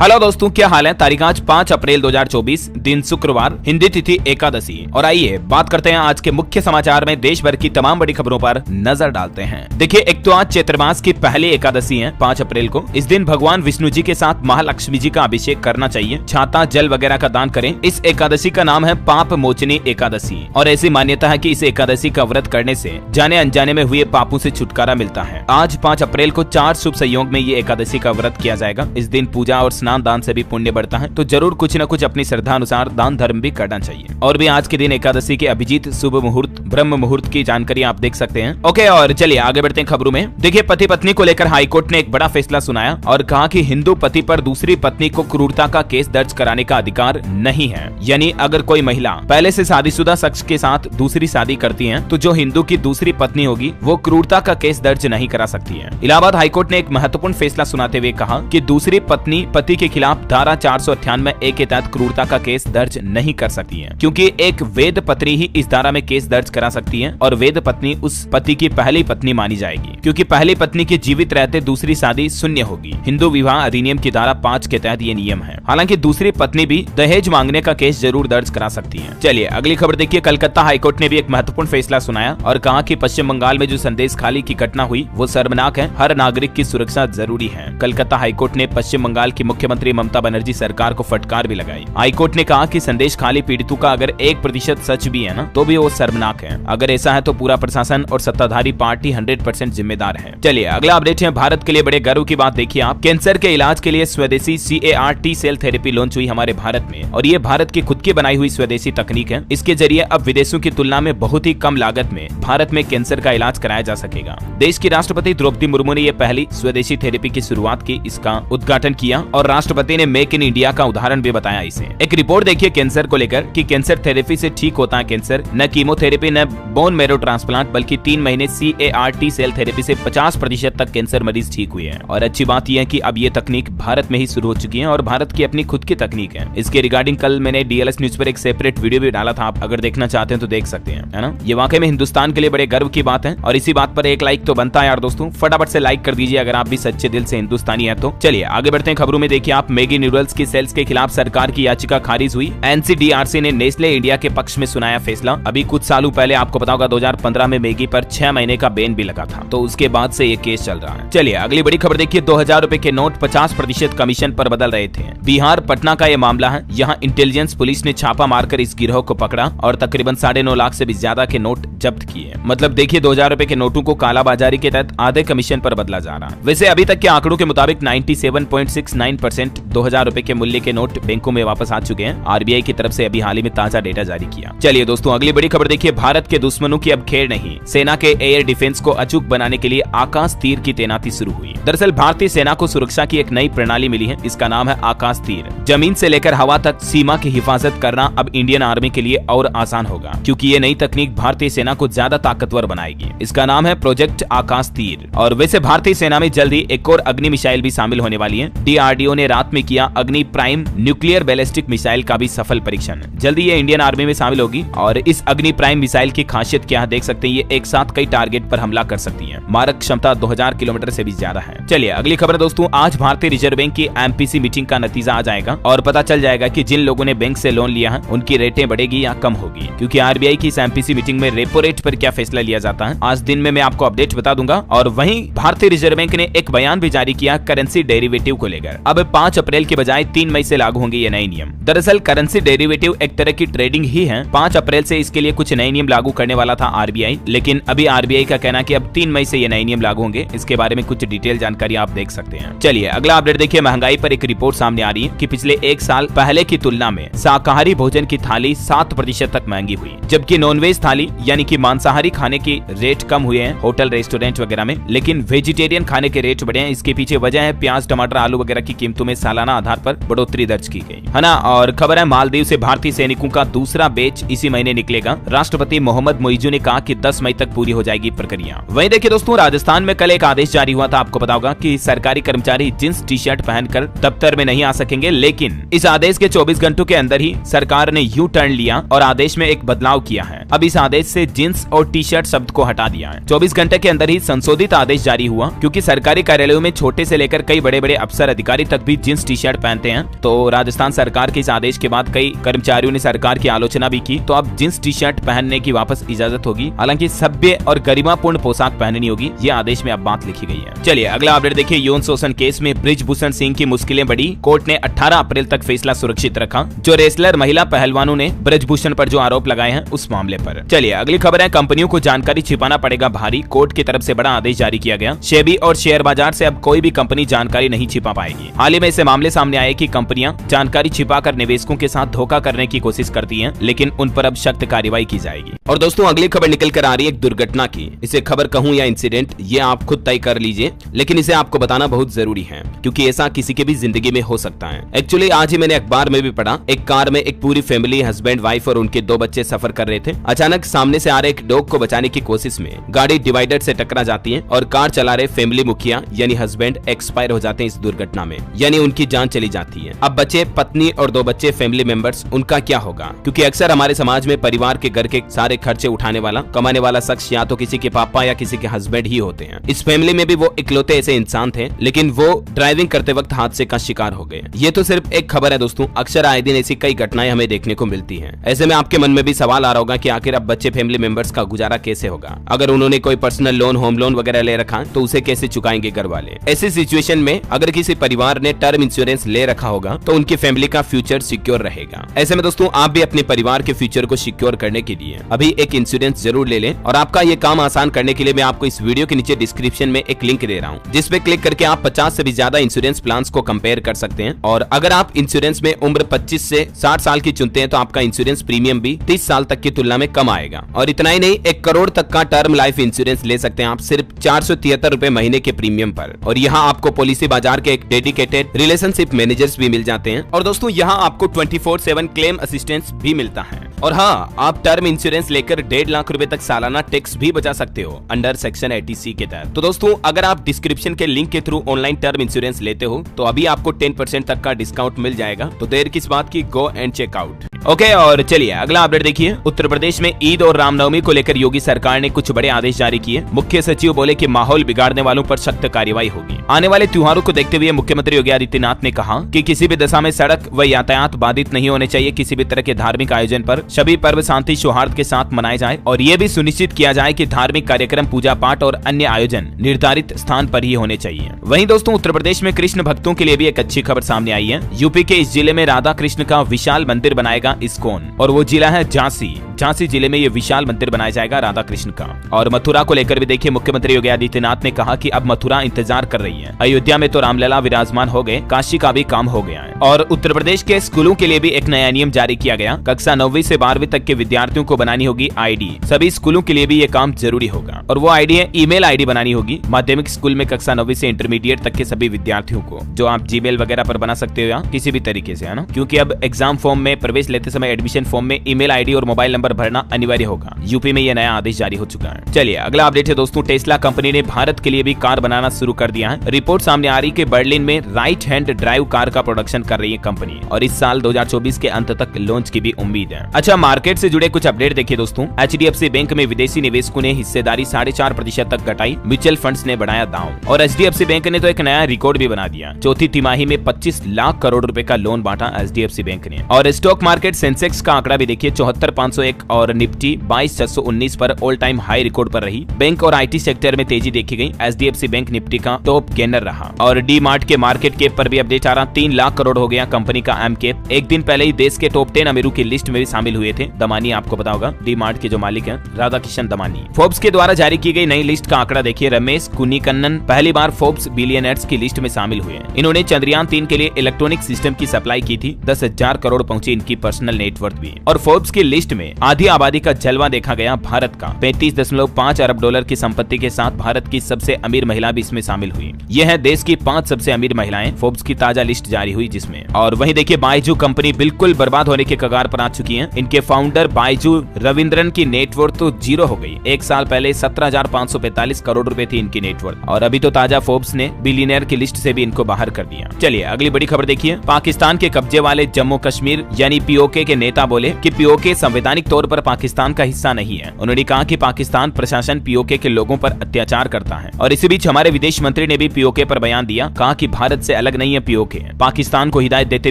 Hello दोस्तों, क्या हाल है। तारीख आज 5 अप्रैल 2024, दिन शुक्रवार, हिंदी तिथि एकादशी। और आइए बात करते हैं आज के मुख्य समाचार में देश भर की तमाम बड़ी खबरों पर नजर डालते हैं। देखिए, एक तो आज चैत्र मास की पहली एकादशी है 5 अप्रैल को। इस दिन भगवान विष्णु जी के साथ महालक्ष्मी जी का अभिषेक करना चाहिए। छाता जल वगैरह का दान करें। इस एकादशी का नाम है पाप मोचनी एकादशी और ऐसी मान्यता है कि इस एकादशी का व्रत करने से जाने अनजाने में हुए पापों से छुटकारा मिलता है। आज 5 अप्रैल को 4 शुभ संयोग में ये एकादशी का व्रत किया जाएगा। इस दिन पूजा और स्नान दान से भी पुण्य बढ़ता है, तो जरूर कुछ न कुछ अपनी श्रद्धा अनुसार दान धर्म भी करना चाहिए। और भी आज के दिन एकादशी के अभिजीत शुभ मुहूर्त ब्रह्म मुहूर्त की जानकारी आप देख सकते हैं। ओके, और चलिए आगे बढ़ते हैं खबरों में। देखिए, पति पत्नी को लेकर हाईकोर्ट ने एक बड़ा फैसला सुनाया और कहा कि हिंदू पति पर दूसरी पत्नी को क्रूरता का केस दर्ज कराने का अधिकार नहीं है। यानी अगर कोई महिला पहले से शादीशुदा शख्स के साथ दूसरी शादी करती है, तो जो हिंदू की दूसरी पत्नी होगी वो क्रूरता का केस दर्ज नहीं करा सकती है। इलाहाबाद हाईकोर्ट ने एक महत्वपूर्ण फैसला सुनाते हुए कहा कि दूसरी पत्नी पति के खिलाफ धारा 498 के तहत क्रूरता का केस दर्ज नहीं कर सकती है, क्योंकि एक वेद पत्नी ही इस धारा में केस दर्ज करा सकती है और वेद पत्नी उस पति की पहली पत्नी मानी जाएगी, क्योंकि पहली पत्नी के जीवित रहते दूसरी शादी शून्य होगी। हिंदू विवाह अधिनियम की धारा 5 के तहत ये नियम है। हालांकि दूसरी पत्नी भी दहेज मांगने का केस जरूर दर्ज करा सकती है। चलिए अगली खबर देखिए। कलकत्ता हाईकोर्ट ने भी एक महत्वपूर्ण फैसला सुनाया और कहा कि पश्चिम बंगाल में जो संदेश खाली की घटना हुई वो शर्मनाक है। हर नागरिक की सुरक्षा जरूरी है। कलकत्ता हाईकोर्ट ने पश्चिम बंगाल की मुख्यमंत्री ममता बनर्जी सरकार को फटकार भी लगाई। हाईकोर्ट ने कहा कि संदेश खाली पीड़ितों का अगर 1% सच भी है ना, तो भी वो शर्मनाक है। अगर ऐसा है तो पूरा प्रशासन और सत्ताधारी पार्टी 100% जिम्मेदार है। चलिए अगला अपडेट है। भारत के लिए बड़े गर्व की बात देखिए आप। कैंसर के इलाज के लिए स्वदेशी CAR-T सेल थेरेपी लॉन्च हुई हमारे भारत में और ये भारत की खुद की बनाई हुई स्वदेशी तकनीक है। इसके जरिए अब विदेशों की तुलना में बहुत ही कम लागत में भारत में कैंसर का इलाज कराया जा सकेगा। देश की राष्ट्रपति द्रौपदी मुर्मू ने ये पहली स्वदेशी थेरेपी की शुरुआत की, इसका उद्घाटन किया और राष्ट्रपति ने मेक इन इंडिया का उदाहरण भी बताया इसे। एक रिपोर्ट देखिए कैंसर को लेकर कि कैंसर थेरेपी से ठीक होता है कैंसर, न कीमोथेरेपी न बोन मैरो ट्रांसप्लांट, बल्कि 3 महीने CAR-T सेल थेरेपी से 50% तक कैंसर मरीज ठीक हुए हैं। और अच्छी बात यह है कि अब ये तकनीक भारत में ही शुरू हो चुकी है और भारत की अपनी खुद की तकनीक है। इसके रिगार्डिंग कल मैंने DLS न्यूज पर एक सेपरेट वीडियो भी डाला था, आप अगर देखना चाहते हैं तो देख सकते हैं, है ना। ये वाकई में हिंदुस्तान के लिए बड़े गर्व की बात है और इसी बात पर एक लाइक तो बनता है यार दोस्तों। फटाफट से लाइक कर दीजिए अगर आप भी सच्चे दिल से हिंदुस्तानी है तो। चलिए आगे बढ़ते हैं खबरों में। देखिए आप, मैगी नूडल्स की सेल्स के खिलाफ सरकार की याचिका खारिज हुई। NCDRC ने नेस्ले इंडिया के पक्ष में सुनाया फैसला। अभी कुछ सालों पहले आपको पता होगा 2015 में मैगी पर 6 महीने का बैन भी लगा था, तो उसके बाद से ये केस चल रहा है। चलिए अगली बड़ी खबर देखिए। 2000 रुपए के नोट 50% कमीशन पर बदल रहे थे। बिहार पटना का ये मामला है। यहाँ इंटेलिजेंस पुलिस ने छापा मारकर इस गिरोह को पकड़ा और तकरीबन 9.5 लाख से भी ज्यादा के नोट जब्त किए। मतलब देखिए 2000 रुपए के नोटों को कालाबाजारी के तहत आधे कमीशन पर बदला जा रहा है। वैसे अभी तक के आंकड़ों के मुताबिक 97.69% 2000 रुपए के मूल्य के नोट बैंकों में वापस आ चुके हैं। RBI की तरफ से अभी हाल ही में ताजा डेटा जारी किया। चलिए दोस्तों अगली बड़ी खबर देखिए। भारत के दुश्मनों की अब खेर नहीं। सेना के एयर डिफेंस को अचूक बनाने के लिए आकाश तीर की तैनाती शुरू हुई। दरअसल भारतीय सेना को सुरक्षा की एक नई प्रणाली मिली है, इसका नाम है आकाश तीर। जमीन से लेकर हवा तक सीमा की हिफाजत करना अब इंडियन आर्मी के लिए और आसान होगा, क्योंकि ये नई तकनीक भारतीय सेना को ज्यादा ताकतवर बनाएगी। इसका नाम है प्रोजेक्ट आकाश तीर। और वैसे भारतीय सेना में जल्द ही एक और अग्नि मिसाइल भी शामिल होने वाली है। DRDO ने रात में किया अग्नि प्राइम न्यूक्लियर बैलिस्टिक मिसाइल का भी सफल परीक्षण। जल्दी ये इंडियन आर्मी में शामिल होगी। और इस अग्नि प्राइम मिसाइल की खासियत क्या है देख सकते हैं। ये एक साथ कई टारगेट पर हमला कर सकती है। मारक क्षमता 2000 किलोमीटर से भी ज्यादा है। चलिए अगली खबर दोस्तों। आज भारतीय रिजर्व बैंक की MPC मीटिंग का नतीजा आ जाएगा और पता चल जाएगा कि जिन लोगों ने बैंक से लोन लिया है उनकी रेटें बढ़ेगी या कम होगी, क्योंकि RBI की इस MPC मीटिंग में रेपो रेट पर क्या फैसला लिया जाता है आज दिन में मैं आपको अपडेट बता दूंगा। और वहीं भारतीय रिजर्व बैंक ने एक बयान भी जारी किया करेंसी डेरिवेटिव को लेकर। अब 5 अप्रैल के बजाय 3 मई से लागू होंगे ये नए नियम। दरअसल करेंसी डेरिवेटिव एक तरह की ट्रेडिंग ही है। 5 अप्रैल से इसके लिए कुछ नए नियम लागू करने वाला था RBI, लेकिन अभी RBI का कहना कि अब 3 मई से ये नए नियम लागू होंगे। इसके बारे में कुछ डिटेल जानकारी आप देख सकते हैं। चलिए अगला अपडेट देखिए। महंगाई पर एक रिपोर्ट सामने आ रही है कि पिछले 1 साल पहले की तुलना में शाकाहारी भोजन की थाली 7% तक महंगी हुई, जबकि नॉनवेज थाली यानी कि मांसाहारी खाने की रेट कम हुए हैं होटल रेस्टोरेंट वगैरह में, लेकिन वेजिटेरियन खाने के रेट बढ़े हैं। इसके पीछे वजह है प्याज टमाटर आलू वगैरह की कीमतों में सालाना आधार पर बढ़ोतरी दर्ज की गई है ना। और खबर है मालदीव से भारतीय सैनिकों का दूसरा बैच इसी महीने निकलेगा। राष्ट्रपति मोहम्मद मोइजू ने कहा कि 10 मई तक पूरी हो जाएगी प्रक्रिया। वहीं देखिए दोस्तों, राजस्थान में कल एक आदेश जारी हुआ था, आपको पता होगा कि सरकारी कर्मचारी जींस टी-शर्ट पहनकर दफ्तर में नहीं आ सकेंगे, लेकिन इस आदेश के 24 घंटों के अंदर ही सरकार ने यू टर्न लिया और आदेश में एक बदलाव किया है। अब इस आदेश से जींस और टी-शर्ट शब्द को हटा दिया है। 24 घंटे के अंदर ही संशोधित आदेश जारी हुआ, क्योंकि सरकारी कार्यालयों में छोटे से लेकर कई बड़े बड़े अफसर अधिकारी तक भी जींस टी शर्ट पहनते हैं। तो राजस्थान सरकार के इस आदेश के बाद कई कर्मचारियों ने सरकार की आलोचना भी की, तो अब जींस टी शर्ट पहनने की वापस इजाजत होगी। हालांकि सभ्य और गरिमापूर्ण पोशाक पहननी होगी, ये आदेश में अब बात लिखी गई है। चलिए अगला अपडेट देखिए। यौन शोषण केस में बृजभूषण सिंह की मुश्किलें बढ़ी, कोर्ट ने 18 अप्रैल तक फैसला सुरक्षित रखा। जो रेसलर महिला पहलवानों ने बृजभूषण पर जो आरोप लगाए हैं उस मामले पर। चलिए अगली खबर है, कंपनियों को जानकारी छिपाना पड़ेगा भारी, कोर्ट की तरफ से बड़ा आदेश जारी किया गया। सेबी और शेयर बाजार से अब कोई भी कंपनी जानकारी नहीं छिपा पाएगी। हाल ही में ऐसे मामले सामने आए कि कंपनियां जानकारी छिपाकर निवेशकों के साथ धोखा करने की कोशिश करती हैं, लेकिन उन पर अब सख्त कार्रवाई की जाएगी। और दोस्तों अगली खबर निकल कर आ रही है एक दुर्घटना की। इसे खबर कहूं या इंसिडेंट, ये आप खुद तय कर लीजिए, लेकिन इसे आपको बताना बहुत जरूरी है क्योंकि ऐसा किसी के भी जिंदगी में हो सकता है। एक्चुअली आज ही मैंने अखबार में भी पढ़ा, एक कार में एक पूरी फैमिली, हस्बैंड, वाइफ और उनके 2 बच्चे सफर कर रहे थे। अचानक सामने से आ रहे एक डॉग को बचाने की कोशिश में गाड़ी डिवाइडर से टकरा जाती है और कार चला रहे फैमिली मुखिया यानी हस्बैंड एक्सपायर हो जाते हैं इस दुर्घटना में, यानी उनकी जान चली जाती है। अब बच्चे, पत्नी और 2 बच्चे फैमिली मेंबर्स, उनका क्या होगा? क्योंकि अक्सर हमारे समाज में परिवार के घर के सारे खर्चे उठाने वाला, कमाने वाला शख्स या तो किसी के पापा या किसी के हस्बैंड ही होते हैं। इस फैमिली में भी वो इकलौते ऐसे इंसान थे, लेकिन वो ड्राइविंग करते वक्त हादसे का शिकार हो गए। ये तो सिर्फ एक खबर है दोस्तों, अक्सर आए दिन ऐसी कई घटनाएं हमें देखने को मिलती हैं। ऐसे में आपके मन में भी सवाल आ रहा होगा कि आखिर अब बच्चे, फैमिली मेंबर्स का गुजारा कैसे होगा? अगर उन्होंने कोई पर्सनल लोन, होम लोन वगैरह ले रखा तो उसे कैसे चुकाएंगे घर वाले? ऐसी सिचुएशन में अगर किसी परिवार ने टर्म इंश्योरेंस ले रखा होगा तो उनकी फैमिली का फ्यूचर सिक्योर रहेगा। ऐसे में दोस्तों आप भी अपने परिवार के फ्यूचर को सिक्योर करने के लिए अभी एक इंश्योरेंस जरूर ले लें। और आपका ये काम आसान करने के लिए मैं आपको इस वीडियो के नीचे डिस्क्रिप्शन में एक लिंक दे रहा हूँ, जिसपे क्लिक करके आप 50 से भी ज्यादा इंश्योरेंस प्लान को कंपेयर कर सकते हैं। और अगर आप इंश्योरेंस में उम्र 25 से 60 साल की चुनते हैं तो आपका इंश्योरेंस प्रीमियम भी 30 साल तक की तुलना में कम आएगा। और इतना ही नहीं, 1 करोड़ तक का टर्म लाइफ इंश्योरेंस ले सकते हैं आप सिर्फ 473 रुपए महीने के प्रीमियम पर। और यहाँ आपको पॉलिसी बाजार के एक डेडिकेटेड रिलेशनशिप मैनेजर्स भी मिल जाते हैं। और दोस्तों यहाँ आपको 24/7 क्लेम असिस्टेंस भी मिलता है। और हाँ, आप टर्म इंश्योरेंस लेकर 1.5 लाख रुपए तक सालाना टैक्स भी बचा सकते हो अंडर सेक्शन 80C के तहत। तो दोस्तों अगर आप डिस्क्रिप्शन के लिंक के थ्रू ऑनलाइन टर्म इंश्योरेंस लेते हो तो अभी आपको 10% तक का डिस्काउंट मिल जाएगा। तो देर किस बात की, go and check out. Okay, और चलिए अगला अपडेट देखिए। उत्तर प्रदेश में ईद और रामनवमी को लेकर योगी सरकार ने कुछ बड़े आदेश जारी किए। मुख्य सचिव बोले कि माहौल बिगाड़ने वालों पर सख्त कार्रवाई होगी। आने वाले त्योहारों को देखते हुए मुख्यमंत्री योगी आदित्यनाथ ने कहा कि किसी भी दशा में सड़क व यातायात बाधित नहीं होने चाहिए। किसी भी तरह के धार्मिक आयोजन पर सभी पर्व शांति सौहार्द के साथ मनाए जाए और ये भी सुनिश्चित किया जाए कि धार्मिक कार्यक्रम, पूजा पाठ और अन्य आयोजन निर्धारित स्थान पर ही होने चाहिए। वहीं दोस्तों उत्तर प्रदेश में कृष्ण भक्तों के लिए भी एक अच्छी खबर सामने आई है। यूपी के इस जिले में राधा कृष्ण का विशाल मंदिर बनाएगा इस्कॉन, और वो जिला है झांसी। झांसी जिले में ये विशाल मंदिर बनाया जाएगा राधा कृष्ण का। और मथुरा को लेकर भी देखिए, मुख्यमंत्री योगी आदित्यनाथ ने कहा कि अब मथुरा इंतजार कर रही है। अयोध्या में तो रामलला विराजमान हो गए, काशी का भी काम हो गया है। और उत्तर प्रदेश के स्कूलों के लिए भी एक नया नियम जारी किया गया। कक्षा 9वीं से 12वीं तक के विद्यार्थियों को बनानी होगी आईडी। सभी स्कूलों के लिए भी ये काम जरूरी होगा और वो आईडी है ईमेल आईडी बनानी होगी। माध्यमिक स्कूल में कक्षा 9वीं से इंटरमीडिएट तक के सभी विद्यार्थियों को, जो आप जीमेल वगैरह पर बना सकते हो या किसी भी तरीके से, है ना, क्योंकि अब एग्जाम फॉर्म में प्रवेश लेते समय एडमिशन फॉर्म में ईमेल आईडी और मोबाइल नंबर भरना अनिवार्य होगा। यूपी में यह नया आदेश जारी हो चुका है। चलिए अगला अपडेट है दोस्तों, टेस्ला कंपनी ने भारत के लिए भी कार बनाना शुरू कर दिया है। रिपोर्ट सामने आ रही कि बर्लिन में राइट हैंड ड्राइव कार का प्रोडक्शन कर रही है कंपनी और इस साल 2024 के अंत तक लॉन्च की भी उम्मीद है। अच्छा, मार्केट से जुड़े कुछ अपडेट देखिए दोस्तों। HDFC बैंक में विदेशी निवेशकों ने हिस्सेदारी 4.5% तक घटाई, म्यूचुअल फंड्स ने बढ़ाया दांव। और HDFC बैंक ने तो एक नया रिकॉर्ड भी बना दिया। चौथी तिमाही में 25 लाख करोड़ रुपए का लोन बांटा HDFC बैंक ने। और स्टॉक मार्केट सेंसेक्स का आंकड़ा भी देखिए 74,501 और निफ्टी 22,619 पर ऑल टाइम हाई रिकॉर्ड पर रही। बैंक और IT सेक्टर में तेजी देखी गई। HDFC बैंक निफ्टी का टॉप गेनर रहा। और डी मार्ट के मार्केट कैप पर भी अपडेट आ रहा, 3 लाख करोड़ हो गया कंपनी का एम कैप। एक दिन पहले ही देश के टॉप 10 अमीरों की लिस्ट में भी शामिल हुए थे दमानी। आपको पता होगा डी मार्ट के जो मालिक हैं राधा किशन दमानी। फोर्ब्स के द्वारा जारी की गई नई लिस्ट का आंकड़ा देखिए, रमेश कुन्नीकन्नन पहली बार फोर्ब्स बिलियनर्स की लिस्ट में शामिल हुए। इन्होंने चंद्रयान 3 के लिए इलेक्ट्रॉनिक सिस्टम की सप्लाई की थी। 10,000 करोड़ पहुंची इनकी पर्सनल नेटवर्थ भी। और फोर्ब्स की लिस्ट में आधी आबादी का जलवा देखा गया भारत का। 35.5 अरब डॉलर की संपत्ति के साथ भारत की सबसे अमीर महिला भी इसमें शामिल हुई। यह है देश की 5 सबसे अमीर महिलाएं। फोर्ब्स की ताजा लिस्ट जारी हुई जिसमें। और वहीं देखिए, बायजू कंपनी बिल्कुल बर्बाद होने के कगार पर आ चुकी है। इनके फाउंडर बायजू रविंद्रन की नेटवर्थ तो जीरो हो गई। एक साल पहले 17,545 करोड़ रुपए थी इनकी नेटवर्थ और अभी तो ताजा फोर्ब्स ने बिलियनर की लिस्ट से भी इनको बाहर कर दिया। चलिए अगली बड़ी खबर देखिए। पाकिस्तान के कब्जे वाले जम्मू कश्मीर यानी POK के नेता बोले कि POK संवैधानिक तौर तौर पर पाकिस्तान का हिस्सा नहीं है। उन्होंने कहा कि पाकिस्तान प्रशासन पीओके के लोगों पर अत्याचार करता है। और इसी बीच हमारे विदेश मंत्री ने भी पीओके पर बयान दिया, कहा कि भारत से अलग नहीं है पीओके। पाकिस्तान को हिदायत देते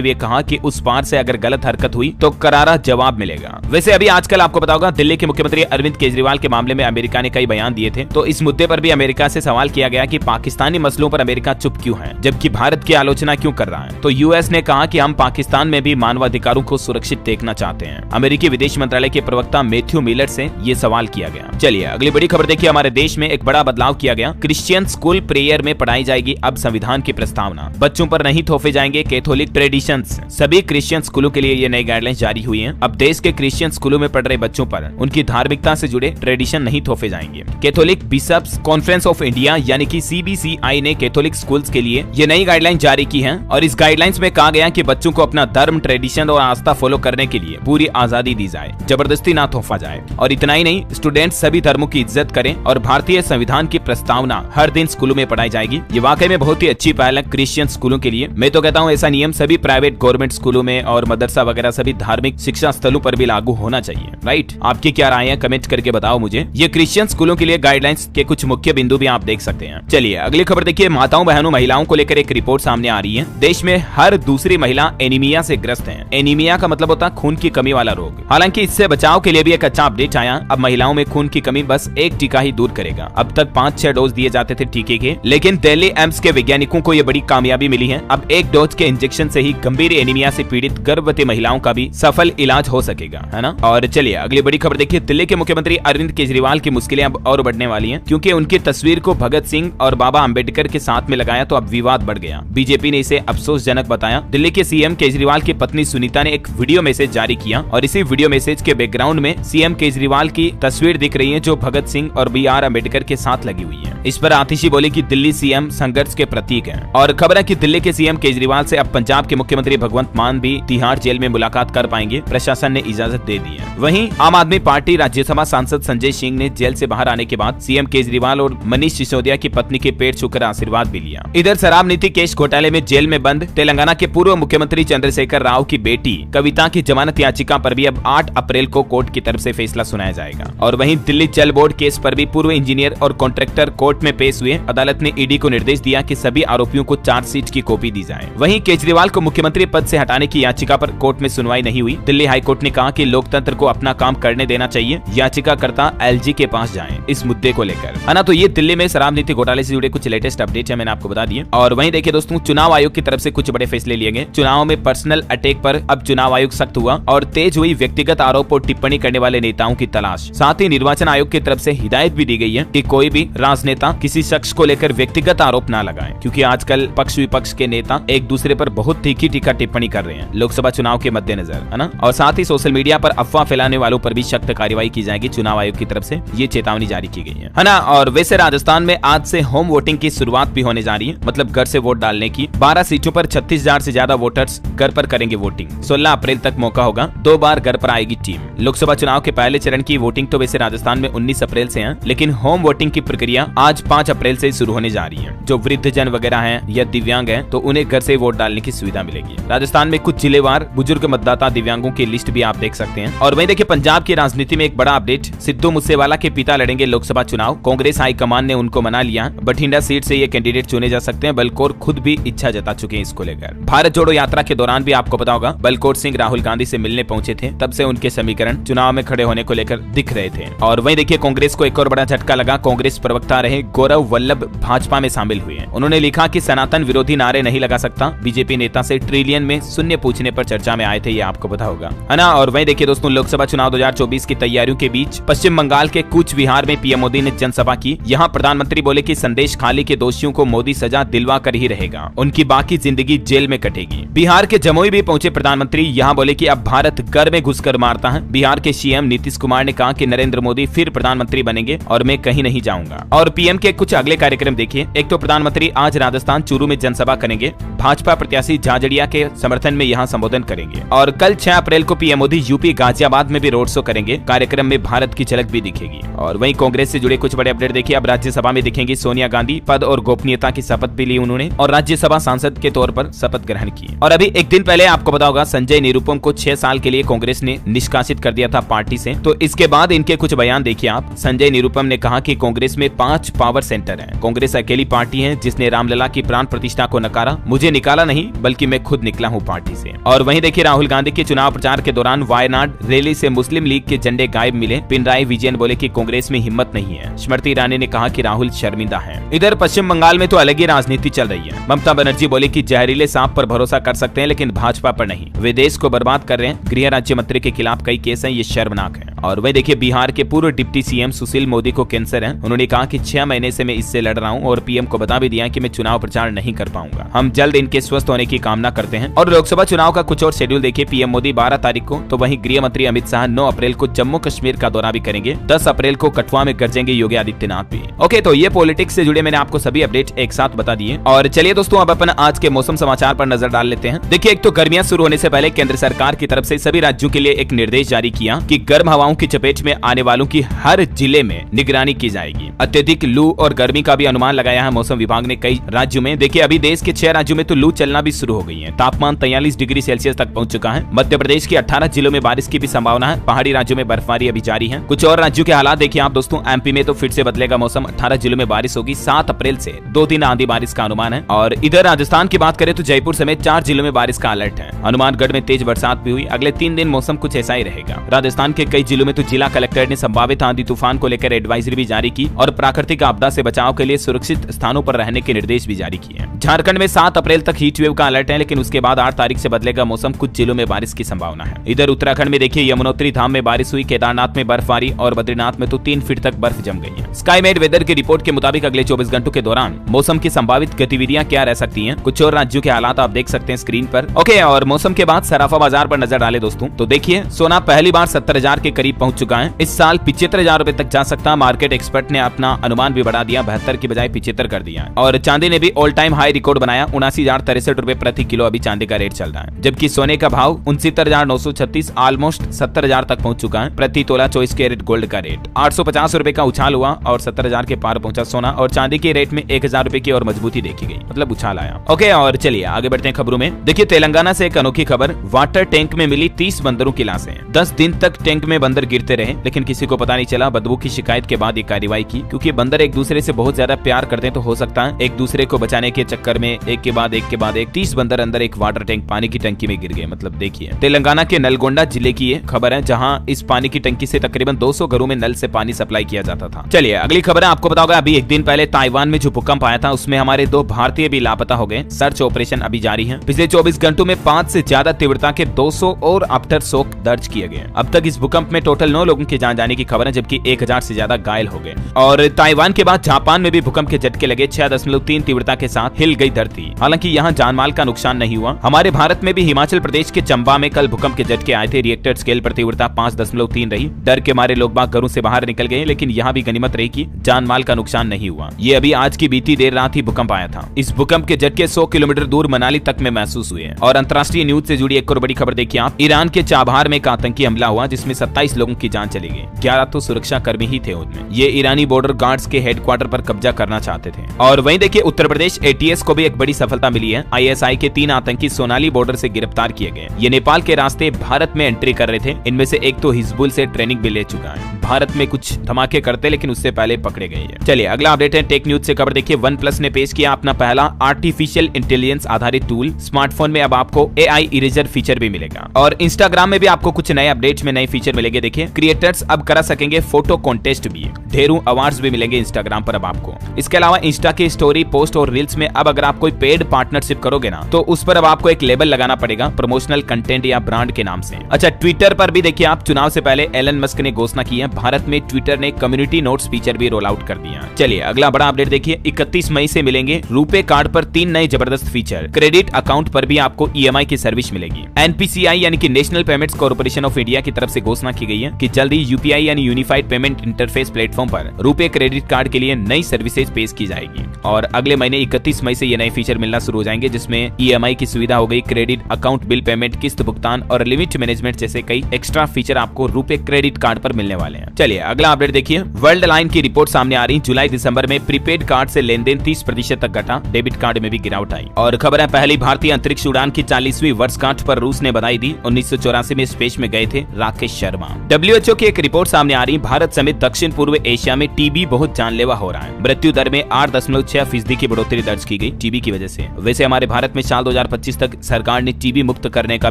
हुए कहा कि उस पार से अगर गलत हरकत हुई तो करारा जवाब मिलेगा। वैसे अभी आजकल आपको पता होगा, दिल्ली के मुख्यमंत्री अरविंद केजरीवाल के मामले में अमेरिका ने कई बयान दिए थे। तो इस मुद्दे पर भी अमेरिका से सवाल किया गया कि पाकिस्तानी मसलों पर अमेरिका चुप क्यों है, जबकि भारत की आलोचना क्यों कर रहा है। तो यूएस ने कहा कि हम पाकिस्तान में भी मानवाधिकारों को सुरक्षित देखना चाहते हैं। अमेरिकी विदेश मंत्रालय के प्रवक्ता मैथ्यू मिलर से ये सवाल किया गया। चलिए अगली बड़ी खबर देखिए। हमारे देश में एक बड़ा बदलाव किया गया। क्रिश्चियन स्कूल प्रेयर में पढ़ाई जाएगी अब संविधान की प्रस्तावना। बच्चों पर नहीं थोपे जाएंगे कैथोलिक ट्रेडिशंस। सभी क्रिश्चियन स्कूलों के लिए ये नई गाइडलाइंस जारी हुई हैं। अब देश के क्रिश्चियन स्कूलों में पढ़ रहे बच्चों पर उनकी धार्मिकता से जुड़े ट्रेडिशन नहीं थोपे जाएंगे। Catholic bishops conference of India यानी कि CBCI ने कैथोलिक स्कूल्स के लिए ये नई गाइडलाइन जारी की है। और इस गाइडलाइंस में कहा गया कि बच्चों को अपना धर्म, ट्रेडिशन और आस्था फॉलो करने के लिए पूरी आजादी दी जाए, जबरदस्ती ना थोपा जाए। और इतना ही नहीं, स्टूडेंट सभी धर्मों की इज्जत करें और भारतीय संविधान की प्रस्तावना हर दिन स्कूलों में पढ़ाई जाएगी। ये वाकई में बहुत ही अच्छी पहल है क्रिश्चियन स्कूलों के लिए। मैं तो कहता हूँ ऐसा नियम सभी प्राइवेट गवर्नमेंट स्कूलों में और मदरसा वगैरह सभी धार्मिक शिक्षा स्थलों पर भी लागू होना चाहिए। राइट, आपकी क्या राय है कमेंट करके बताओ मुझे। ये क्रिश्चियन स्कूलों के लिए गाइडलाइंस के कुछ मुख्य बिंदु भी आप देख सकते हैं। चलिए अगली खबर देखिए। माताओं बहनों महिलाओं को लेकर एक रिपोर्ट सामने आ रही है। देश में हर दूसरी महिला एनीमिया से ग्रस्त है। एनीमिया का मतलब होता है खून की कमी वाला रोग। हालांकि इससे बचाव के लिए भी एक अच्छा अपडेट आया। अब महिलाओं में खून की कमी बस एक टीका ही दूर करेगा। अब तक 5-6 डोज दिए जाते थे टीके के, लेकिन दिल्ली एम्स के वैज्ञानिकों को यह बड़ी कामयाबी मिली है। अब एक डोज के इंजेक्शन से ही गंभीर एनीमिया से पीड़ित गर्भवती महिलाओं का भी सफल इलाज हो सकेगा, है ना। और चलिए अगली बड़ी खबर देखिए। दिल्ली के मुख्यमंत्री अरविंद केजरीवाल की मुश्किलें अब और बढ़ने वाली हैं, क्योंकि उनकी तस्वीर को भगत सिंह और बाबा अंबेडकर के साथ में लगाया तो अब विवाद बढ़ गया। बीजेपी ने इसे अफसोसजनक बताया। दिल्ली के सीएम केजरीवाल की पत्नी सुनीता ने एक वीडियो मैसेज जारी किया और इसी वीडियो मैसेज के बैकग्राउंड में सीएम केजरीवाल की तस्वीर दिख रही है, जो भगत सिंह और BR अम्बेडकर के साथ लगी हुई है। इस पर आतिशी बोली कि दिल्ली सीएम संघर्ष के प्रतीक है। और खबर है कि दिल्ली के सीएम केजरीवाल से अब पंजाब के मुख्यमंत्री भगवंत मान भी तिहाड़ जेल में मुलाकात कर पाएंगे। प्रशासन ने इजाजत दे दी है। वहीं आम आदमी पार्टी राज्यसभा सांसद संजय सिंह ने जेल से बाहर आने के बाद सीएम केजरीवाल और मनीष सिसोदिया की पत्नी के पैर छूकर आशीर्वाद भी लिया। इधर शराब नीति केस घोटाले में जेल में बंद तेलंगाना के पूर्व मुख्यमंत्री चंद्रशेखर राव की बेटी कविता की जमानत याचिका पर भी अब 8 अप्रैल को कोर्ट की तरफ से फैसला सुनाया जाएगा। और वहीं दिल्ली जल बोर्ड केस पर भी पूर्व इंजीनियर और कॉन्ट्रैक्टर कोर्ट में पेश हुए। अदालत ने ईडी को निर्देश दिया कि सभी आरोपियों को चार्जशीट की कॉपी दी जाए। वहीं केजरीवाल को मुख्यमंत्री पद से हटाने की याचिका पर कोर्ट में सुनवाई नहीं हुई। दिल्ली हाईकोर्ट ने कहा कि लोकतंत्र को अपना काम करने देना चाहिए, याचिकाकर्ता LG के पास जाएं इस मुद्दे को लेकर, है ना। तो ये दिल्ली में शराब नीति घोटाले से जुड़े कुछ लेटेस्ट अपडेट है, मैंने आपको बता दिए। और वहीं देखिए दोस्तों, चुनाव आयोग की तरफ से कुछ बड़े फैसले लिए गए। चुनाव में पर्सनल अटैक पर अब चुनाव आयोग सख्त हुआ और तेज हुई व्यक्तिगत आरोप और टिप्पणी करने वाले नेताओं की तलाश। साथ ही निर्वाचन आयोग की तरफ से हिदायत भी दी गई है कि कोई भी राजनेता किसी शख्स को लेकर व्यक्तिगत आरोप न लगाए, क्योंकि आजकल पक्ष विपक्ष के नेता एक दूसरे पर बहुत तीखी टीका टिप्पणी कर रहे हैं लोकसभा चुनाव के मद्देनजर, है ना। और साथ ही सोशल मीडिया पर अफवाह फैलाने वालों पर भी सख्त कार्रवाई की जाएगी। चुनाव आयोग की तरफ से ये चेतावनी जारी की गई है ना। और वैसे राजस्थान में आज से होम वोटिंग की शुरुआत भी होने जा रही है, मतलब घर से वोट डालने की। 12 सीटों पर 36,000 से ज्यादा वोटर्स घर पर करेंगे वोटिंग। 16 अप्रैल तक मौका होगा। 2 बार घर पर आएगी टीम। लोकसभा चुनाव के पहले चरण की वोटिंग तो वैसे राजस्थान में 19 अप्रैल से है, लेकिन होम वोटिंग की प्रक्रिया आज 5 अप्रैल से शुरू होने जा रही है। जो वृद्ध जन वगैरह हैं या दिव्यांग हैं, तो उन्हें घर से वोट डालने की सुविधा मिलेगी। राजस्थान में कुछ जिलेवार बुजुर्ग मतदाता दिव्यांगों की लिस्ट भी आप देख सकते हैं। और वहीं देखिए पंजाब की राजनीति में एक बड़ा अपडेट। सिद्धू मूसेवाला के पिता लड़ेंगे लोकसभा चुनाव। कांग्रेस हाईकमान ने उनको मना लिया। बठिंडा सीट से ये कैंडिडेट चुने जा सकते हैं। बलकौर खुद भी इच्छा जता चुके हैं इसको लेकर। भारत जोड़ो यात्रा के दौरान भी आपको पता होगा, बलकौर सिंह राहुल गांधी से मिलने पहुंचे थे। तब से उनके समीकरण चुनाव में खड़े होने को लेकर दिख रहे थे। और वहीं देखिए कांग्रेस को एक और बड़ा झटका लगा। कांग्रेस प्रवक्ता रहे गौरव वल्लभ भाजपा में शामिल हुए। उन्होंने लिखा कि सनातन विरोधी नारे नहीं लगा सकता। बीजेपी नेता से ट्रिलियन में शून्य पूछने पर चर्चा में आए थे, ये आपको पता होगा, है ना। और वहीं देखिए दोस्तों, लोकसभा चुनाव 2024 की तैयारियों के बीच पश्चिम बंगाल के कूच बिहार में पीएम मोदी ने जनसभा की। यहाँ प्रधानमंत्री बोले कि संदेश खाली के दोषियों को मोदी सजा दिलवा कर ही रहेगा, उनकी बाकी जिंदगी जेल में कटेगी। बिहार के जमुई भी पहुंचे प्रधानमंत्री। यहाँ बोले कि अब भारत घर में घुसकर मारता है। बिहार के सीएम नीतीश कुमार ने कहा कि नरेंद्र मोदी फिर प्रधानमंत्री बनेंगे और मैं कहीं नहीं जाऊंगा। और पीएम के कुछ अगले कार्यक्रम देखिए। एक तो प्रधानमंत्री आज राजस्थान चूरू में जनसभा करेंगे। भाजपा प्रत्याशी झाझड़िया के समर्थन में यहाँ संबोधन करेंगे। और कल 6 अप्रैल को पीएम मोदी यूपी गाजियाबाद में भी रोड शो करेंगे। कार्यक्रम में भारत की झलक भी दिखेगी। और वहीं कांग्रेस से जुड़े कुछ बड़े अपडेट देखिए। अब राज्यसभा में दिखेंगी सोनिया गांधी। पद और गोपनीयता की शपथ भी ली उन्होंने और राज्यसभा सांसद के तौर पर शपथ ग्रहण की। और अभी एक दिन पहले आपको पता होगा, संजय निरुपम को 6 साल के लिए कांग्रेस ने निष्कासित निष्कासित कर दिया था पार्टी से। तो इसके बाद इनके कुछ बयान देखिए आप। संजय निरुपम ने कहा कि कांग्रेस में 5 पावर सेंटर हैं। कांग्रेस अकेली पार्टी है जिसने रामलला की प्राण प्रतिष्ठा को नकारा। मुझे निकाला नहीं बल्कि मैं खुद निकला हूँ पार्टी से। और वहीं देखिए राहुल गांधी के चुनाव प्रचार के दौरान वायनाड रैली से मुस्लिम लीग के झंडे गायब मिले। पिनराई विजयन बोले कि कांग्रेस में हिम्मत नहीं है। स्मृति ईरानी ने कहा कि राहुल शर्मिंदा है। इधर पश्चिम बंगाल में तो अलग ही राजनीति चल रही है। ममता बनर्जी बोले कि जहरीले सांप पर भरोसा कर सकते हैं लेकिन भाजपा पर नहीं। वे देश को बर्बाद कर रहे हैं। गृह राज्य मंत्री के खिलाफ कई केस हैं, ये शर्मनाक है। और वही देखिए बिहार के पूर्व डिप्टी सीएम सुशील मोदी को कैंसर है। उन्होंने कहा कि 6 महीने से मैं इससे लड़ रहा हूं और पीएम को बता भी दिया कि मैं चुनाव प्रचार नहीं कर पाऊंगा। हम जल्द इनके स्वस्थ होने की कामना करते हैं। और लोकसभा चुनाव का कुछ और शेड्यूल देखिए। पीएम मोदी 12 तारीख को, तो वहीं गृह मंत्री अमित शाह 9 अप्रैल को जम्मू कश्मीर का दौरा भी करेंगे। 10 अप्रैल को कठुआ में गरजेंगे योगी आदित्यनाथ भी। ओके, तो ये पॉलिटिक्स से जुड़े मैंने आपको सभी अपडेट एक साथ बता दिए। और चलिए दोस्तों अब अपन आज के मौसम समाचार पर नजर डाल लेते हैं। देखिए एक तो गर्मियां शुरू होने से पहले केंद्र सरकार की तरफ से सभी राज्यों के लिए एक निर्देश जारी किया कि गर्म हवाओं की चपेट में आने वालों की हर जिले में निगरानी की जाएगी। अत्यधिक लू और गर्मी का भी अनुमान लगाया है मौसम विभाग ने कई राज्यों में। देखिए अभी देश के 6 राज्यों में तो लू चलना भी शुरू हो गई है। तापमान 43 डिग्री सेल्सियस तक पहुंच चुका है। मध्य प्रदेश के 18 जिलों में बारिश की भी संभावना है। पहाड़ी राज्यों में बर्फबारी अभी जारी है। कुछ और राज्यों के हालात देखिए आप दोस्तों। एमपी में तो फिर से बदलेगा मौसम। 18 जिलों में बारिश होगी। 7 अप्रैल से 2 दिन आंधी बारिश का अनुमान है। और इधर राजस्थान की बात करें तो जयपुर समेत 4 जिलों में बारिश का अलर्ट है। हनुमानगढ़ में तेज बरसात भी हुई। अगले 3 दिन मौसम कुछ ऐसा ही रहेगा। राजस्थान के कई जिलों में तो जिला कलेक्टर ने संभावित आंधी तूफान को लेकर एडवाइजरी भी जारी की और प्राकृतिक आपदा से बचाव के लिए सुरक्षित स्थानों पर रहने के निर्देश भी जारी किए। झारखंड में 7 अप्रैल तक हीट वेव का अलर्ट है, लेकिन उसके बाद 8 तारीख से बदलेगा मौसम। कुछ जिलों में बारिश की संभावना है। इधर उत्तराखंड में देखिए यमुनोत्री धाम में बारिश हुई। केदारनाथ में बर्फबारी और बद्रीनाथ में तो 3 फीट तक बर्फ जम गई है। स्काईमेट वेदर की रिपोर्ट के मुताबिक अगले 24 घंटों के दौरान मौसम की संभावित गतिविधियां क्या रह सकती हैं। कुछ और राज्यों के हालात आप देख सकते हैं स्क्रीन पर। ओके, और मौसम के बाद सराफा बाजार पर नजर डाले दोस्तों, तो देखिए सोना पहली बार 70,000 के करीब पहुंच चुका है। इस साल 75,000 रुपए तक जा सकता है। मार्केट एक्सपर्ट ने अपना अनुमान भी बढ़ा दिया, 72 की बजाय 75 कर दिया। और चांदी ने भी ऑल टाइम हाई रिकॉर्ड बनाया। 79,063 रुपए प्रति किलो अभी चांदी का रेट चल रहा है। जबकि सोने का भाव 69,936 ऑलमोस्ट 70,000 तक पहुंच चुका है। प्रति तोला 24 कैरेट गोल्ड का रेट 850 रुपए का उछाल हुआ और 70,000 के पार पहुंचा सोना। और चांदी के रेट में 1,000 रुपए की और मजबूती देखी गई, मतलब उछाल आया। ओके, और चलिए आगे बढ़ते हैं खबरों में। देखिए तेलंगाना से एक अनोखी खबर। वाटर टैंक में मिली 30 बंदरों की लाशें। 10 दिन तक टैंक में बंदर गिरते रहे लेकिन किसी को पता नहीं चला। बदबू की शिकायत के बाद ये कार्रवाई की, क्योंकि बंदर एक दूसरे से बहुत ज्यादा प्यार करते हैं, तो हो सकता है एक दूसरे को बचाने के चक्कर में एक के बाद एक 30 बंदर अंदर एक वाटर टैंक पानी की टंकी में गिर गए। मतलब देखिए तेलंगाना के नलगोंडा जिले की ये खबर है, जहां इस पानी की टंकी से तकरीबन 200 घरों में नल से पानी सप्लाई किया जाता था। चलिए अगली खबर है। आपको पता होगा अभी एक दिन पहले ताइवान में जो भूकंप आया था उसमें हमारे 2 भारतीय भी लापता हो गए। सर्च ऑपरेशन अभी जारी है। पिछले 24 घंटों में 5 से ज्यादा तीव्रता के 200 और आफ्टर शॉक दर्ज किए गए। अब तक इस भूकंप में टोटल 9 लोगों की जान जाने की खबर है, जबकि 1000 से ज्यादा घायल हो गए। और ताइवान के बाद जापान में भी भूकंप के झटके लगे। 6.3 तीव्रता के साथ हिल गई धरती। हालांकि यहाँ जानमाल का नुकसान नहीं हुआ। हमारे भारत में भी हिमाचल प्रदेश के चंबा में कल भूकंप के झटके आए थे। रिएक्टर स्केल पर तीव्रता 5.3 रही। डर के मारे लोग बाग घरों से बाहर निकल गए, लेकिन यहाँ भी गनीमत रही कि जानमाल का नुकसान नहीं हुआ। ये अभी आज की बीती देर रात ही भूकंप आया था। इस भूकंप के झटके 100 किलोमीटर दूर मनाली तक में महसूस हुए। और अंतर्राष्ट्रीय न्यूज से जुड़ी एक और बड़ी खबर देखिए आप। ईरान के चाबहार में एक आतंकी हमला हुआ जिसमें 27 लोगों की जान चली गई। 11 तो सुरक्षा कर्मी ही थे उनमें। ये ईरानी बॉर्डर गार्ड्स के हेडक्वार्टर पर कब्जा करना चाहते थे। और वहीं देखिए उत्तर प्रदेश ATS को भी एक बड़ी सफलता मिली है। ISI के 3 आतंकी सोनाली बॉर्डर से गिरफ्तार किए गए। ये नेपाल के रास्ते भारत में एंट्री कर रहे थे। इनमें से एक तो हिजबुल से ट्रेनिंग भी ले चुका है। भारत में कुछ धमाके करते लेकिन उससे पहले पकड़े गए हैं। चलिए अगला अपडेट है टेक न्यूज से खबर देखिए। OnePlus ने पेश किया अपना पहला आर्टिफिशियल इंटेलिजेंस आधारित टूल। स्मार्टफोन में अब आपको AI इरेजर फीचर भी मिलेगा। और इंस्टाग्राम में भी आपको कुछ नए अपडेट्स में नए फीचर मिलेंगे। देखिए क्रिएटर्स अब करा सकेंगे फोटो कॉन्टेस्ट भी। ढेरों अवार्ड्स भी मिलेंगे इंस्टाग्राम पर अब आपको। इसके अलावा इंस्टा के स्टोरी, पोस्ट और रील्स में अब अगर आप कोई पेड पार्टनरशिप करोगे ना, तो उस पर अब आपको एक लेबल लगाना पड़ेगा प्रमोशनल कंटेंट या ब्रांड के नाम से। अच्छा, ट्विटर पर भी देखिए आप चुनाव से पहले एलन मस्क ने घोषणा की है। भारत में ट्विटर ने कम्युनिटी नोट्स फीचर भी रोल आउट कर दिया। चलिए अगला बड़ा अपडेट देखिए। 31 मई से मिलेंगे रुपे कार्ड पर 3 नए जबरदस्त फीचर। क्रेडिट अकाउंट पर भी आपको EMI की सर्विस मिलेगी। NPCI यानी कि national payments corporation of India की तरफ से घोषणा की गई है कि जल्दी UPI यानी यूनिफाइड पेमेंट इंटरफेस प्लेटफॉर्म पर रुपे क्रेडिट कार्ड के लिए नई सर्विसेज पेश की जाएगी। और अगले महीने 31 मई से ये नए फीचर मिलना शुरू हो जाएंगे, जिसमें EMI की सुविधा हो गई, क्रेडिट अकाउंट, बिल पेमेंट, किस्त भुगतान और लिमिट मैनेजमेंट जैसे कई एक्स्ट्रा फीचर आपको रुपे क्रेडिट कार्ड पर मिलने वाले हैं। चलिए अगला अपडेट देखिए। वर्ल्ड लाइन की रिपोर्ट सामने आ रही, जुलाई दिसंबर में प्रीपेड कार्ड से लेनदेन 30% तक घटा, डेबिट कार्ड में भी गिरावट आई। और खबर है पहली भारतीय अंतरिक्ष उड़ान की 40वीं वर्षगांठ पर रूस ने बधाई दी। 1984 में स्पेस में गए थे राकेश शर्मा। WHO की एक रिपोर्ट सामने आ रही, भारत समेत दक्षिण पूर्व एशिया में टीबी बहुत जानलेवा हो रहा है। मृत्यु दर में 8.6% की बढ़ोतरी दर्ज की गई टीबी की वजह से। वैसे हमारे भारत में साल 2025 तक सरकार ने टीबी मुक्त करने का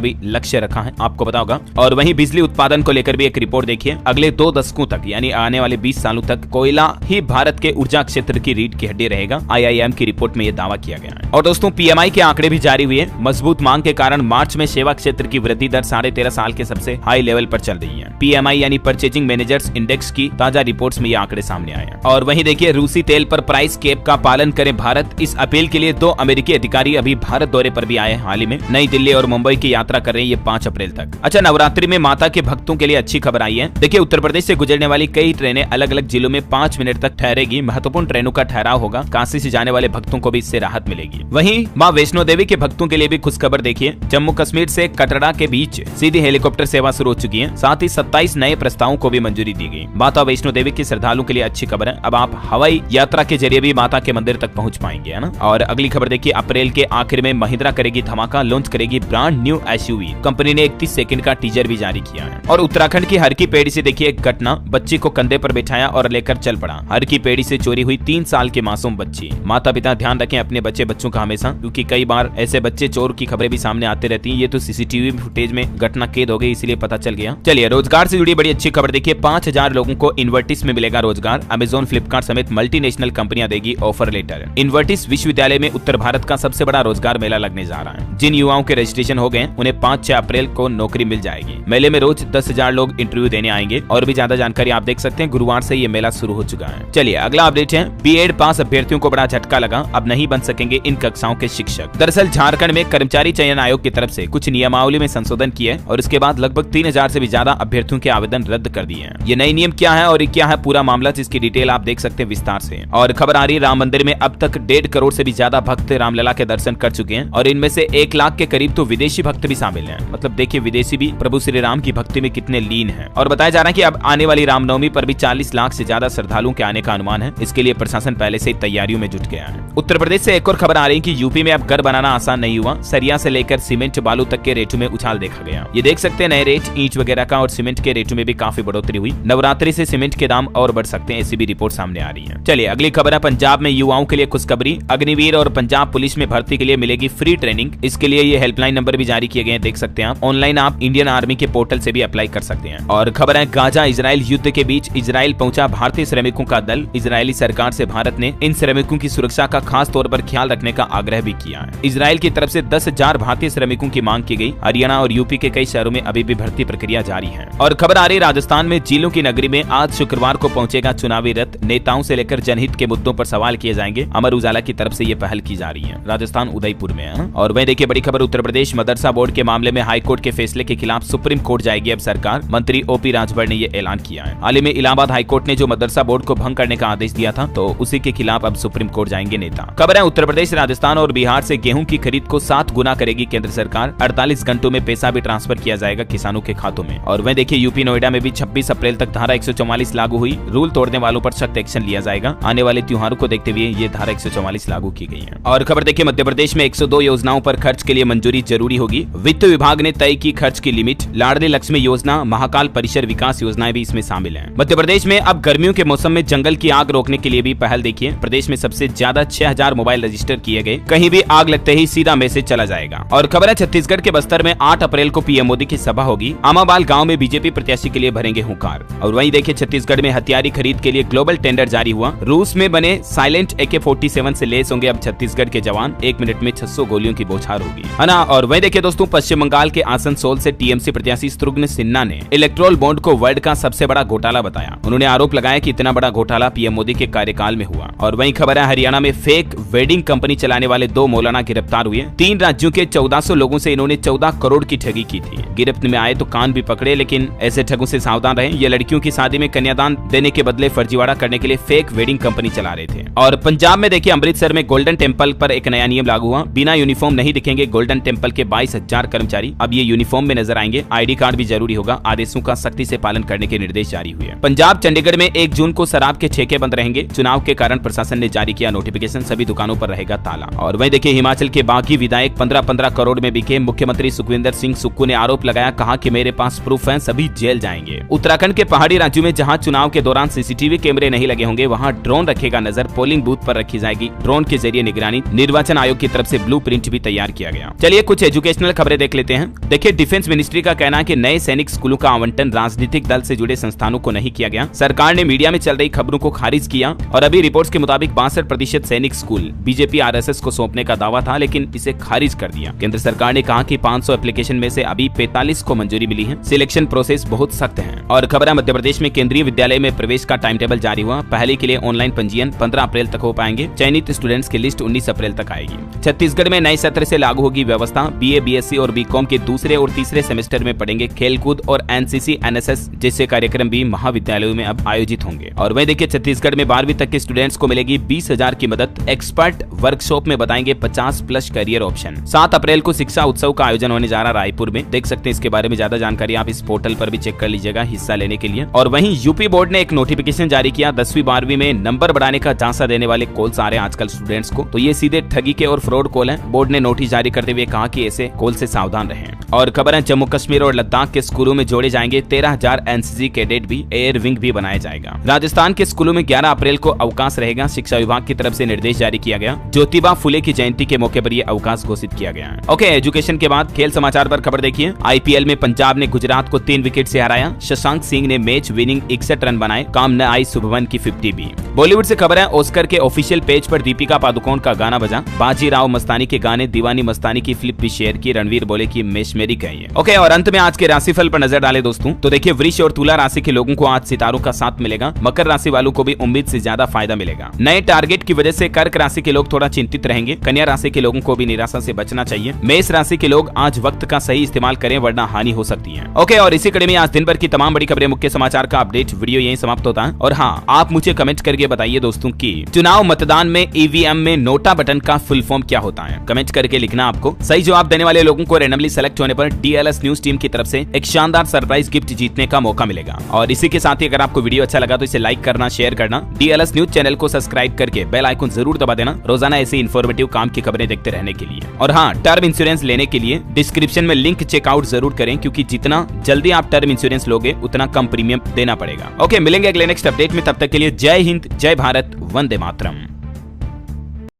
भी लक्ष्य रखा है, आपको पता होगा। और वहीं बिजली उत्पादन को लेकर भी एक रिपोर्ट देखिए। अगले 2 दशकों तक यानी आने वाले 20 सालों तक कोयला ही भारत के ऊर्जा क्षेत्र की रीढ़ की हड्डी रहेगा। IIM की रिपोर्ट में यह दावा किया गया है। और दोस्तों PMI के आंकड़े भी जारी हुए। मजबूत मांग के कारण मार्च में सेवा क्षेत्र की वृद्धि दर 13.5 साल के सबसे हाई लेवल पर चल रही है। PMI यानी परचेजिंग मैनेजर्स इंडेक्स की ताजा रिपोर्ट्स में ये आंकड़े सामने आए हैं। और वहीं देखिए रूसी तेल पर प्राइस कैप का पालन करे भारत, इस अपील के लिए 2 अमेरिकी अधिकारी अभी भारत दौरे पर भी आए हाल ही में। नई दिल्ली और मुंबई की यात्रा कर रहे हैं ये 5 अप्रैल तक। अच्छा, नवरात्रि में माता के भक्तों के लिए अच्छी खबर आई है। देखिए उत्तर प्रदेश से गुजरने वाली कई ट्रेनें अलग अलग जिलों में 5 मिनट तक ठहरेगी। महत्वपूर्ण ट्रेनों का ठहराव होगा। काशी से जाने वाले भक्तों को भी इससे राहत मिलेगी। वहीं मां वैष्णो देवी के भक्तों के लिए भी खुशखबर देखिए। जम्मू कश्मीर से कटरा के बीच सीधी हेलीकॉप्टर सेवा शुरू हो चुकी है। साथ ही 27 नए प्रस्तावों को भी मंजूरी दी गई। माता वैष्णो देवी के श्रद्धालुओं के लिए अच्छी खबर है, अब आप हवाई यात्रा के जरिए भी माता के मंदिर तक पहुंच पाएंगे, है ना। और अगली खबर देखिए, अप्रैल के आखिर में महिंद्रा करेगी धमाका, लॉन्च करेगी ब्रांड न्यू SUV। कंपनी ने 31 सेकंड का टीजर भी जारी किया है। और उत्तराखंड की हर की पेड़ी से देखिए एक घटना, बच्ची को कंधे पर बिठाया और लेकर चल पड़ा। हर की पेड़ी से चोरी हुई 3 साल की मासूम बच्ची। माता पिता ध्यान रखें अपने बच्चों का हमेशा, क्योंकि कई बार ऐसे बच्चे चोर की खबरें भी सामने आते रहती हैं। ये तो CCTV फुटेज में घटना कैद हो गई, इसलिए पता चल गया। चलिए रोजगार से जुड़ी बड़ी अच्छी खबर देखिए। 5000 लोगों को इन्वर्टिस में मिलेगा रोजगार। अमेजॉन, फ्लिपकार्ट समेत मल्टीनेशनल कंपनियां देगी ऑफर लेटर। इन्वर्टिस विश्वविद्यालय में उत्तर भारत का सबसे बड़ा रोजगार मेला लगने जा रहा है। जिन युवाओं के रजिस्ट्रेशन हो गए उन्हें 5-6 अप्रैल को नौकरी मिल जाएगी। मेले में रोज 10,000 लोग इंटरव्यू देने आएंगे। और भी ज्यादा जानकारी आप देख सकते हैं, गुरुवार से ये मेला शुरू हो चुका है। चलिए अगला अपडेट है, B.Ed पास अभ्यर्थियों को बड़ा झटका लगा, अब नहीं बन सकेंगे इन कक्षाओं के शिक्षक। दरअसल झारखंड में कर्मचारी चयन आयोग की तरफ से कुछ नियमावली में संशोधन किए और इसके बाद लगभग 3000 से भी ज्यादा अभ्यर्थियों के आवेदन रद्द कर दिए हैं। ये नए नियम क्या है और क्या है पूरा मामला, जिसकी डिटेल आप देख सकते हैं विस्तार से। और खबर आ रही है, राम मंदिर में अब तक 1.5 करोड़ से भी ज्यादा भक्त रामलला के दर्शन कर चुके हैं। और इनमें से 1 लाख के करीब तो विदेशी भक्त भी शामिल हैं। मतलब देखिए विदेशी भी प्रभु श्री राम की भक्ति में कितने लीन हैं। और बताया जा रहा है कि अब आने वाली रामनवमी पर भी 40 लाख से ज्यादा श्रद्धालुओं के आने का अनुमान है। इसके लिए प्रशासन पहले से तैयारियों में जुट गया है। उत्तर प्रदेश से एक और खबर आ रही है कि यूपी में अब घर बनाना आसान नहीं हुआ। सरिया से लेकर सीमेंट बालू तक के रेटों में उछाल देखा गया। ये देख सकते हैं नए रेट ईंट वगैरह का, और सीमेंट के रेटों में भी काफी बढ़ोतरी हुई। नवरात्रि से सीमेंट के दाम और बढ़ सकते हैं, ऐसी भी रिपोर्ट सामने आ रही है। चलिए अगली खबर है, पंजाब में युवाओं के लिए खुशखबरी। अग्निवीर और पंजाब पुलिस में भर्ती के लिए मिलेगी फ्री ट्रेनिंग। इसके लिए ये हेल्पलाइन नंबर भी जारी किए गए हैं, देख सकते हैं आप। ऑनलाइन आप इंडियन आर्मी के पोर्टल से भी अप्लाई कर सकते हैं। और खबर है, गाजा इजराइल युद्ध के बीच इजराइल पहुंचा भारतीय श्रमिकों का दल। इजरायली सरकार से भारत ने इन श्रमिकों की सुरक्षा का खास तौर पर ख्याल रखने का आग्रह भी किया है। इजराइल की तरफ से 10,000 भारतीय श्रमिकों की मांग की गई। हरियाणा और यूपी के कई शहरों में अभी भी भर्ती प्रक्रिया जारी है। और खबर आ रही राजस्थान में झीलों की नगरी में आज शुक्रवार को पहुंचेगा चुनावी रथ। नेताओं से लेकर जनहित के मुद्दों पर सवाल किए जाएंगे। अमर उजाला की तरफ से ये पहल की जा रही है। राजस्थान उदयपुर में है। और वहीं देखिए बड़ी खबर, उत्तर प्रदेश मदरसा बोर्ड के मामले में हाईकोर्ट के फैसले के खिलाफ सुप्रीम कोर्ट जाएगी अब सरकार। मंत्री OP राजभर ने ये ऐलान किया है। हाल ही में इलाहाबाद हाईकोर्ट ने जो मदरसा बोर्ड को भंग करने का आदेश दिया था, तो उसी के खिलाफ अब सुप्रीम कोर्ट जाएंगे नेता। खबर है, उत्तर प्रदेश, राजस्थान और बिहार से गेहूं की खरीद को 7 गुना करेगी केंद्र सरकार। 48 घंटों में पैसा भी ट्रांसफर किया जाएगा किसानों के खातों में। और वहीं देखिए यूपी नोएडा में भी 26 अप्रैल तक धारा 144 लागू हुई। रूल तोड़ने वालों पर सख्त एक्शन लिया जाएगा। आने वाले त्योहारों को देखते हुए ये धारा 144 लागू की गई है। और खबर देखिए, मध्य प्रदेश में 102 योजनाओं पर खर्च के लिए मंजूरी जरूरी होगी। वित्त विभाग ने तय की खर्च की लिमिट। लाडली लक्ष्मी योजना, महाकाल परिसर विकास योजनाएं भी इसमें शामिल हैं। मध्य प्रदेश में अब गर्मियों के मौसम में जंगल की आग रोकने के लिए भी पहल देखिए। प्रदेश में सबसे ज्यादा 6000 मोबाइल रजिस्टर किए गए। कहीं भी आग लगते ही सीधा मैसेज चला जाएगा। और खबर है, छत्तीसगढ़ के बस्तर में 8 अप्रैल को पीएम मोदी की सभा होगी। आमाबाल गांव में बीजेपी प्रत्याशी के लिए भरेंगे हुंकार। और वहीं देखिए छत्तीसगढ़ में हथियारी खरीद के लिए ग्लोबल टेंडर जारी हुआ। रूस में बने साइलेंट AK-47 से लेस होंगे अब छत्तीसगढ़ के जवान। 1 मिनट में 600 गोलियों की बौछार होगी, है ना। और वहीं देखिए दोस्तों, पश्चिम बंगाल के आसनसोल से TMC प्रत्याशी शत्रुघ्न सिन्हा ने इलेक्ट्रोल बॉन्ड को वर्ल्ड का सबसे बड़ा घोटाला बताया। उन्होंने आरोप लगाया कि इतना बड़ा घोटाला पीएम मोदी के कार्यकाल में हुआ। और वहीं खबर है, हरियाणा में फेक वेडिंग कंपनी चलाने वाले 2 मौलाना गिरफ्तार हुए। 3 राज्यों के 1400 लोगों से इन्होंने 14 करोड़ की ठगी की थी। गिरफ्त में आए तो कान भी पकड़े, लेकिन ऐसे ठगों से सावधान रहें। ये लड़कियों की शादी में कन्यादान देने के बदले फर्जीवाड़ा करने के लिए फेक वेडिंग कंपनी चला रहे थे। और पंजाब में देखिए, अमृतसर में गोल्डन टेम्पल पर एक नया नियम लागू हुआ। बिना यूनिफॉर्म नहीं दिखेंगे गोल्डन टेम्पल के 22,000 कर्मचारी। अब ये यूनिफॉर्म में नजर आएंगे। ID कार्ड भी जरूरी होगा। आदेशों का सख्ती से पालन करने के निर्देश जारी हुए। पंजाब चंडीगढ़ में 1 जून को शराब के ठेके बंद रहेंगे। चुनाव के कारण प्रशासन ने जारी किया नोटिफिकेशन, सभी दुकानों पर रहेगा ताला। और वहीं देखिए हिमाचल के बागी विधायक 15-15 करोड़ में बिके। मुख्यमंत्री सुखविंदर सिंह सुक्खू ने आरोप लगाया, कहा कि मेरे पास प्रूफ है, सभी जेल जाएंगे। उत्तराखंड के पहाड़ी राज्यों में जहां चुनाव के दौरान सीसीटीवी कैमरे नहीं लगे होंगे, वहां ड्रोन रखेगा नजर। पोलिंग बूथ पर रखी जाएगी ड्रोन के जरिए निगरानी। निर्वाचन आयोग की तरफ से ब्लूप्रिंट भी तैयार किया गया। चलिए कुछ एजुकेशनल खबरें देख लेते हैं। देखिए डिफेंस मिनिस्ट्री का कहना है कि नए सैनिक स्कूलों का आवंटन राजनीतिक दल से जुड़े संस्थानों को नहीं किया गया। सरकार ने मीडिया में चल रही खबरों को खारिज किया और अभी रिपोर्ट्स के मुताबिक 62% सैनिक स्कूल बीजेपी आरएसएस को सौंपने का दावा था, लेकिन इसे खारिज कर दिया। केंद्र सरकार ने कहा कि 500 एप्लीकेशन में से अभी 45 को मंजूरी मिली है। सिलेक्शन प्रोसेस बहुत सख्त है। और खबर है मध्य प्रदेश में केंद्रीय विद्यालय में प्रवेश का टाइम टेबल जारी हुआ। पहले के लिए ऑनलाइन पंजीयन 15 अप्रैल तक हो पाएंगे। चयनित स्टूडेंट्स की लिस्ट 19 अप्रैल तक आएगी। छत्तीसगढ़ में नए सत्र से लागू होगी व्यवस्था। बीए, बीएससी और बीकॉम के दूसरे और तीसरे सेमेस्टर में पढ़ेंगे। खेलकूद और एनसीसी, एनएसएस जैसे कार्यक्रम भी महाविद्यालयों में अब आयोजित होंगे। और वहीं देखिए छत्तीसगढ़ में 12वीं तक के स्टूडेंट्स को मिलेगी 20,000 की मदद। एक्सपर्ट वर्कशॉप में बताएंगे 50+ करियर ऑप्शन। 7 अप्रैल को शिक्षा उत्सव का आयोजन होने जा रहा रायपुर में। देख सकते हैं इसके बारे में ज्यादा जानकारी आप इस पोर्टल पर भी चेक कर लीजिएगा हिस्सा लेने के लिए। और वहीं यूपी बोर्ड ने एक नोटिफिकेशन जारी किया। 10वीं 12वीं में नंबर बढ़ाने का झांसा देने वाले कॉल्स आ रहे हैं आजकल स्टूडेंट्स को, तो ये सीधे ठगी के और फ्रॉड कॉल है। बोर्ड ने नोटिस जारी करते हुए कहा कि ऐसे कॉल से सावधान रहें। और खबर है जम्मू कश्मीर और लद्दाख के स्कूलों में जोड़े जाएंगे 13,000 एनसीसी कैडेट भी। एयर विंग भी बनाया जाएगा। राजस्थान के स्कूलों में 11 अप्रैल को अवकाश रहेगा। शिक्षा विभाग की तरफ से निर्देश जारी किया गया। ज्योतिबा फुले की जयंती के मौके पर यह अवकाश घोषित किया गया है। ओके, एजुकेशन के बाद खेल समाचार पर खबर देखिए। आईपीएल में पंजाब ने गुजरात को 3 विकेट से हराया। शशांक सिंह ने मैच विनिंग 61 रन बनाए। काम न आई शुभमन की 50 भी। बॉलीवुड से खबर है ऑस्कर के ऑफिशियल पेज पर दीपिका पादुकोण का गाना बजा। बाजीराव मस्तानी के गाने दीवानी मस्तानी की फ्लिप भी शेयर की। रणवीर बोले की मेरी कही है। ओके, और अंत में आज के राशिफल पर नजर डाले दोस्तों, तो देखिए वृष और तुला राशि के लोगों को आज सितारों का साथ मिलेगा। मकर राशि वालों को भी उम्मीद से ज्यादा फायदा मिलेगा। नए टारगेट की वजह से कर्क राशि के लोग थोड़ा चिंतित रहेंगे। कन्या राशि के लोगों को भी निराशा से बचना चाहिए। मेष राशि के लोग आज वक्त का सही इस्तेमाल करें वरना हानि हो सकती है। ओके, और इसी कड़ी में आज दिन भर की तमाम बड़ी खबरें, मुख्य समाचार का अपडेट वीडियो यहीं समाप्त होता है। और हाँ, आप मुझे कमेंट करके बताइए दोस्तों की चुनाव मतदान में ईवीएम में नोटा बटन का फुल फॉर्म क्या होता है। कमेंट करके लिखना आपको। सही जवाब देने वाले लोगों को रैंडमली सेलेक्ट होने पर डीएलएस न्यूज टीम की तरफ से एक शानदार सरप्राइज गिफ्ट जीतने का मौका मिलेगा। और इसी के साथ ही अगर आपको वीडियो अच्छा लगा तो इसे लाइक करना, शेयर करना, डीएलएस न्यूज चैनल को सब्सक्राइब करके बेल आइकन जरूर दबा देना रोजाना ऐसे इन्फॉर्मेटिव काम की खबरें देखते रहने के लिए। और हाँ, टर्म इंश्योरेंस लेने के लिए डिस्क्रिप्शन में लिंक चेकआउट जरूर करें, क्योंकि जितना जल्दी आप टर्म इंश्योरेंस लोगे उतना कम प्रीमियम देना पड़ेगा। ओके, मिलेंगे अगले नेक्स्ट अपडेट में। तब तक के लिए जय हिंद, जय भारत, वंदे मातरम।